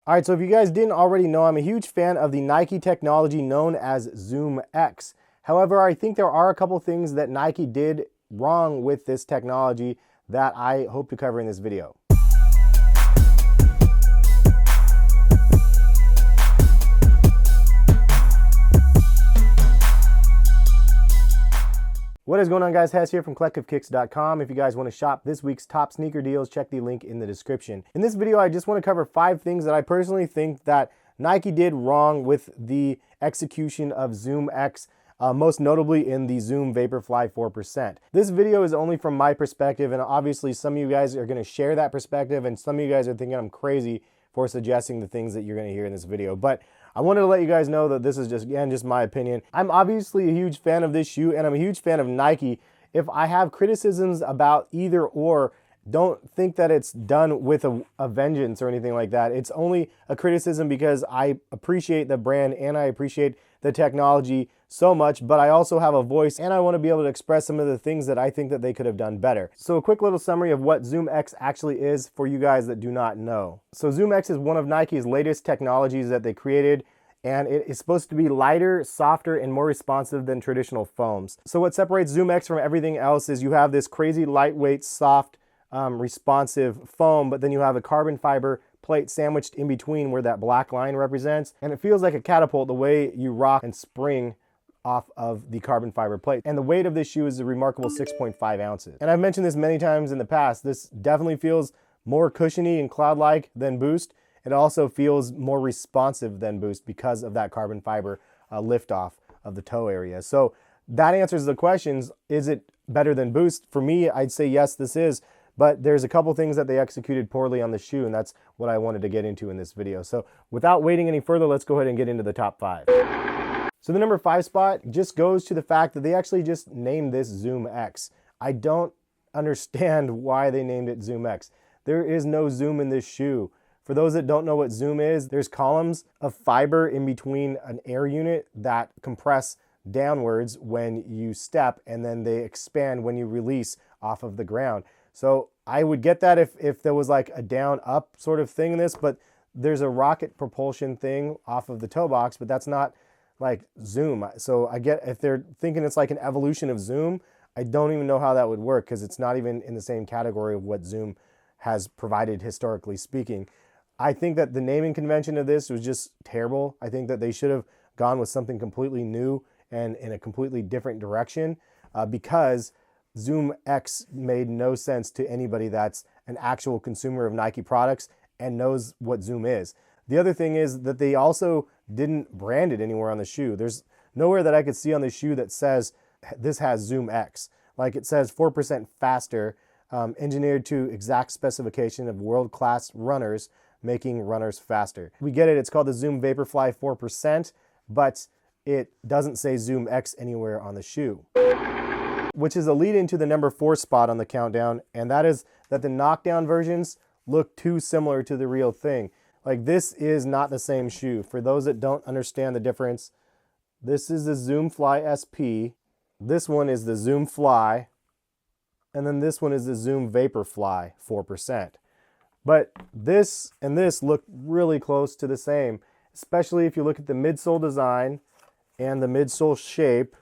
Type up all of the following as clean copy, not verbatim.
All right, so if you guys didn't already know, I'm a huge fan of the Nike technology known as Zoomx. However, I think there are a couple things that Nike did wrong with this technology that I hope to cover in this video. What is going on, guys? Hess here from CollectiveKicks.com. If you guys want to shop this week's top sneaker deals, check the link in the description. In this video, I just want to cover 5 things that I personally think that Nike did wrong with the execution of Zoomx, most notably in the Zoom Vaporfly 4%. This video is only from my perspective, and obviously some of you guys are going to share that perspective, and some of you guys are thinking I'm crazy for suggesting the things that you're going to hear in this video. But I wanted to let you guys know that this is just my opinion. I'm obviously a huge fan of this shoe, and I'm a huge fan of Nike. If I have criticisms about either or, don't think that it's done with a vengeance or anything like that. It's only a criticism because I appreciate the brand and I appreciate the technology so much, but I also have a voice and I want to be able to express some of the things that I think that they could have done better. So a quick little summary of what Zoomx actually is for you guys that do not know. So Zoomx is one of Nike's latest technologies that they created, and it is supposed to be lighter, softer, and more responsive than traditional foams. So what separates Zoomx from everything else is you have this crazy lightweight, soft, responsive foam, but then you have a carbon fiber plate sandwiched in between where that black line represents, and it feels like a catapult the way you rock and spring off of the carbon fiber plate. And the weight of this shoe is a remarkable 6.5 ounces. And I've mentioned this many times in the past, this definitely feels more cushiony and cloud-like than Boost. It also feels more responsive than Boost because of that carbon fiber liftoff of the toe area. So that answers the questions. Is it better than Boost? For me, I'd say yes, this is. But there's a couple things that they executed poorly on the shoe, and that's what I wanted to get into in this video. So without waiting any further, let's go ahead and get into the top 5. So the number 5 spot just goes to the fact that they actually just named this Zoomx. I don't understand why they named it Zoomx. There is no zoom in this shoe. For those that don't know what zoom is, there's columns of fiber in between an air unit that compress downwards when you step, and then they expand when you release off of the ground. So I would get that if there was like a down up sort of thing in this, but there's a rocket propulsion thing off of the toe box, but that's not like zoom. So I get if they're thinking it's like an evolution of zoom, I don't even know how that would work because it's not even in the same category of what zoom has provided historically speaking. I think that the naming convention of this was just terrible. I think that they should have gone with something completely new and in a completely different direction because Zoomx made no sense to anybody that's an actual consumer of Nike products and knows what Zoom is. The other thing is that they also didn't brand it anywhere on the shoe. There's nowhere that I could see on the shoe that says this has Zoomx. Like it says 4% faster, engineered to exact specification of world-class runners, making runners faster. We get it, it's called the Zoom Vaporfly 4%, but it doesn't say Zoomx anywhere on the shoe. Which is a lead into the number 4 spot on the countdown, and that is that the knockdown versions look too similar to the real thing. Like this is not the same shoe. For those that don't understand the difference, this is the Zoom Fly SP, this one is the Zoom Fly, and then this one is the Zoom Vaporfly 4%. But this and this look really close to the same, especially if you look at the midsole design and the midsole shape.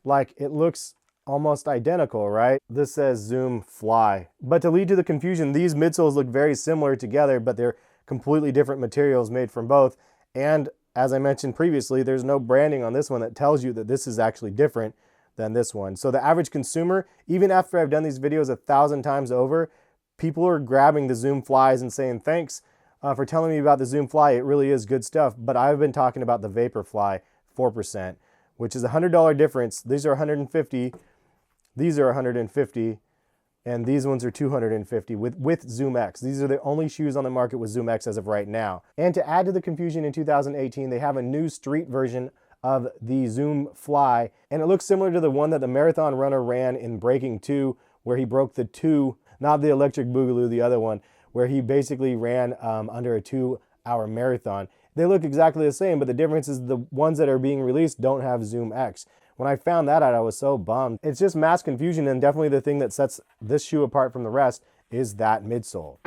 Like it looks almost identical, right? This says Zoom Fly. But to lead to the confusion, these midsoles look very similar together, but they're completely different materials made from both. And as I mentioned previously, there's no branding on this one that tells you that this is actually different than this one. So the average consumer, even after I've done these videos 1,000 times over, people are grabbing the Zoom Flies and saying, thanks for telling me about the Zoom Fly. It really is good stuff. But I've been talking about the Vaporfly 4%. Which is a $100 difference. These are $150, these are $150, and these ones are $250 with Zoomx. These are the only shoes on the market with Zoomx as of right now. And to add to the confusion, in 2018, they have a new street version of the Zoom Fly, and it looks similar to the one that the marathon runner ran in Breaking 2, where he broke the 2, not the electric boogaloo, the other one, where he basically ran under a 2-hour marathon. They look exactly the same, but the difference is the ones that are being released don't have Zoomx. When I found that out, I was so bummed. It's just mass confusion, and definitely the thing that sets this shoe apart from the rest is that midsole.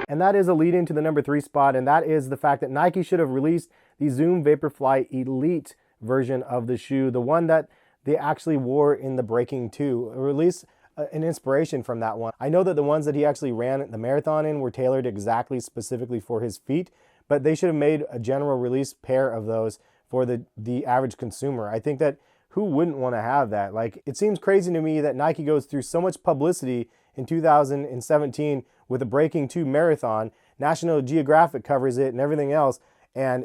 And that is a lead into the number 3 spot, and that is the fact that Nike should have released the Zoom Vaporfly Elite version of the shoe, the one that they actually wore in the Breaking 2, or at least an inspiration from that one. I know that the ones that he actually ran the marathon in were tailored exactly specifically for his feet, but they should have made a general release pair of those for the average consumer. I think that who wouldn't want to have that? Like, it seems crazy to me that Nike goes through so much publicity in 2017 with the Breaking 2 marathon. National Geographic covers it and everything else, and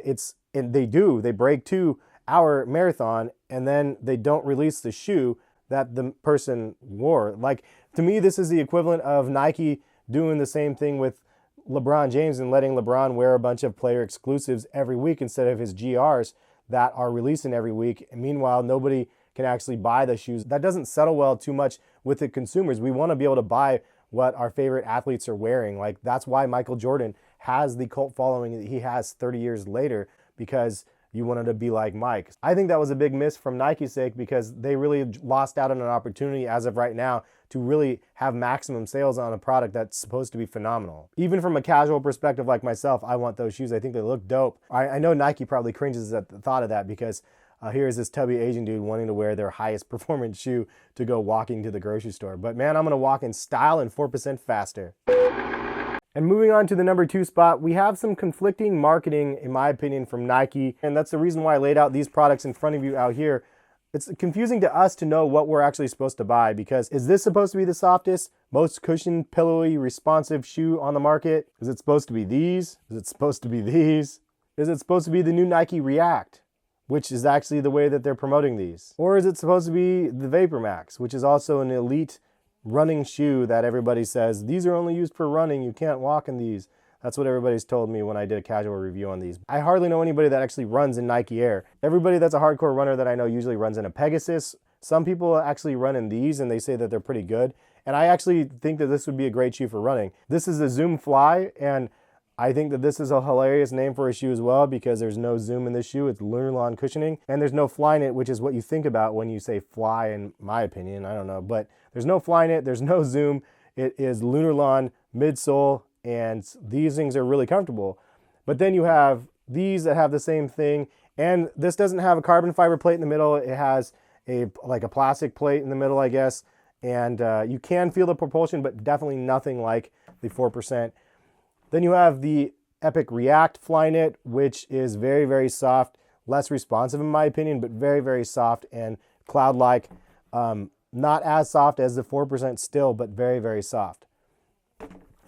they break 2-hour marathon, and then they don't release the shoe that the person wore. Like, to me, this is the equivalent of Nike doing the same thing with LeBron James and letting LeBron wear a bunch of player exclusives every week instead of his GRs that are releasing every week. And meanwhile, nobody can actually buy the shoes. That doesn't settle well too much with the consumers. We want to be able to buy what our favorite athletes are wearing. Like, that's why Michael Jordan has the cult following that he has 30 years later, because you wanted to be like Mike. I think that was a big miss from Nike's sake, because they really lost out on an opportunity as of right now to really have maximum sales on a product that's supposed to be phenomenal. Even from a casual perspective like myself, I want those shoes. I think they look dope. I know Nike probably cringes at the thought of that, because here's this tubby Asian dude wanting to wear their highest performance shoe to go walking to the grocery store. But man, I'm gonna walk in style and 4% faster. And moving on to the number 2 spot, we have some conflicting marketing, in my opinion, from Nike. And that's the reason why I laid out these products in front of you out here. It's confusing to us to know what we're actually supposed to buy, because is this supposed to be the softest, most cushioned, pillowy, responsive shoe on the market? Is it supposed to be these? Is it supposed to be these? Is it supposed to be the new Nike React, which is actually the way that they're promoting these? Or is it supposed to be the Vapormax, which is also an elite running shoe that everybody says, these are only used for running, you can't walk in these. That's what everybody's told me when I did a casual review on these. I hardly know anybody that actually runs in Nike Air. Everybody that's a hardcore runner that I know usually runs in a Pegasus. Some people actually run in these and they say that they're pretty good. And I actually think that this would be a great shoe for running. This is a Zoom Fly, and I think that this is a hilarious name for a shoe as well, because there's no zoom in this shoe. It's lunarlon cushioning, and there's no fly in it, which is what you think about when you say fly, in my opinion. I don't know, but there's no fly in it. There's no zoom. It is lunarlon midsole, and these things are really comfortable. But then you have these that have the same thing, and this doesn't have a carbon fiber plate in the middle. It has like a plastic plate in the middle, I guess, and you can feel the propulsion, but definitely nothing like the 4%. Then you have the Epic React Flyknit, which is very, very soft, less responsive in my opinion, but very, very soft and cloud-like. Not as soft as the 4% still, but very, very soft.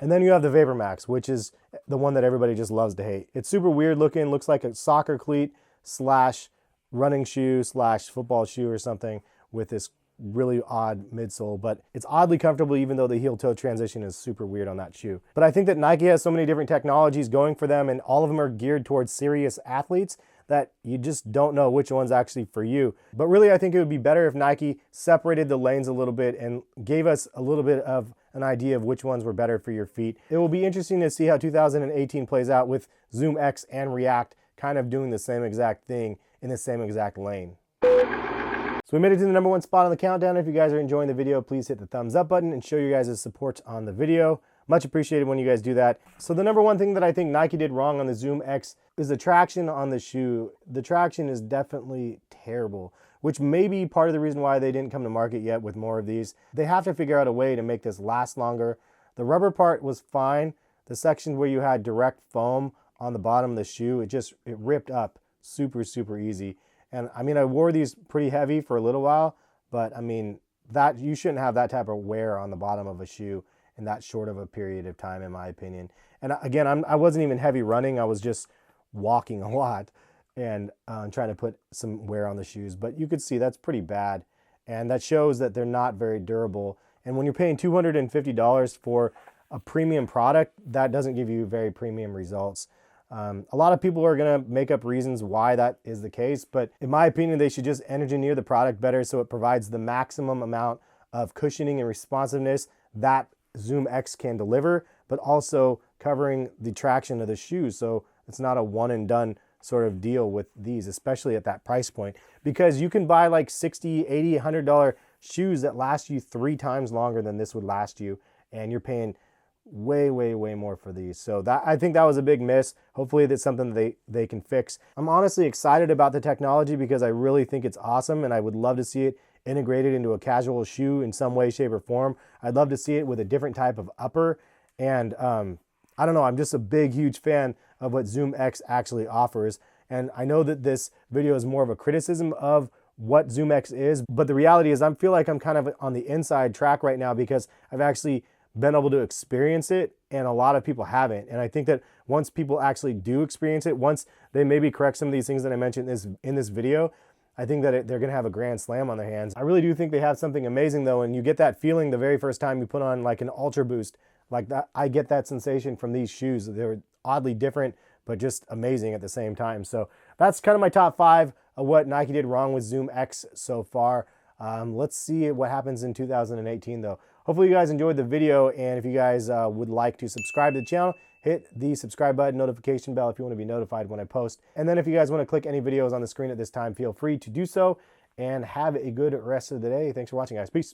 And then you have the Vapormax, which is the one that everybody just loves to hate. It's super weird looking, looks like a soccer cleat slash running shoe slash football shoe or something with this really odd midsole, but it's oddly comfortable, even though the heel-toe transition is super weird on that shoe. But I think that Nike has so many different technologies going for them, and all of them are geared towards serious athletes, that you just don't know which one's actually for you. But really, I think it would be better if Nike separated the lanes a little bit and gave us a little bit of an idea of which ones were better for your feet. It will be interesting to see how 2018 plays out with Zoomx and React kind of doing the same exact thing in the same exact lane. So we made it to the number 1 spot on the countdown. If you guys are enjoying the video, please hit the thumbs up button and show your guys' support on the video. Much appreciated when you guys do that. So the number 1 thing that I think Nike did wrong on the Zoomx is the traction on the shoe. The traction is definitely terrible, which may be part of the reason why they didn't come to market yet with more of these. They have to figure out a way to make this last longer. The rubber part was fine. The section where you had direct foam on the bottom of the shoe, it ripped up super, super easy. And I mean, I wore these pretty heavy for a little while, but I mean, that you shouldn't have that type of wear on the bottom of a shoe in that short of a period of time, in my opinion. And again, I wasn't even heavy running. I was just walking a lot and trying to put some wear on the shoes. But you could see that's pretty bad. And that shows that they're not very durable. And when you're paying $250 for a premium product, that doesn't give you very premium results. A lot of people are going to make up reasons why that is the case, but in my opinion, they should just engineer the product better so it provides the maximum amount of cushioning and responsiveness that Zoomx can deliver, but also covering the traction of the shoes, so it's not a one and done sort of deal with these, especially at that price point, because you can buy like $60, $80, $100 shoes that last you 3 times longer than this would last you, and you're paying way more for these. So that, I think that was a big miss. Hopefully that's something that they can fix. I'm honestly excited about the technology because I really think it's awesome, and I would love to see it integrated into a casual shoe in some way, shape, or form. I'd love to see it with a different type of upper. And I don't know, I'm just a big, huge fan of what Zoomx actually offers. And I know that this video is more of a criticism of what Zoomx is, but the reality is I feel like I'm kind of on the inside track right now because I've actually been able to experience it and a lot of people haven't. And I think that once people actually do experience it, once they maybe correct some of these things that I mentioned in this video, I think that they're going to have a grand slam on their hands. I really do think they have something amazing though, and you get that feeling the very first time you put on like an Ultra Boost. Like that, I get that sensation from these shoes. They're oddly different, but just amazing at the same time. So that's kind of my top 5 of what Nike did wrong with Zoomx so far. Let's see what happens in 2018 though. Hopefully you guys enjoyed the video, and if you guys would like to subscribe to the channel, hit the subscribe button, notification bell if you want to be notified when I post. And then if you guys want to click any videos on the screen at this time, feel free to do so, and have a good rest of the day. Thanks for watching, guys. Peace.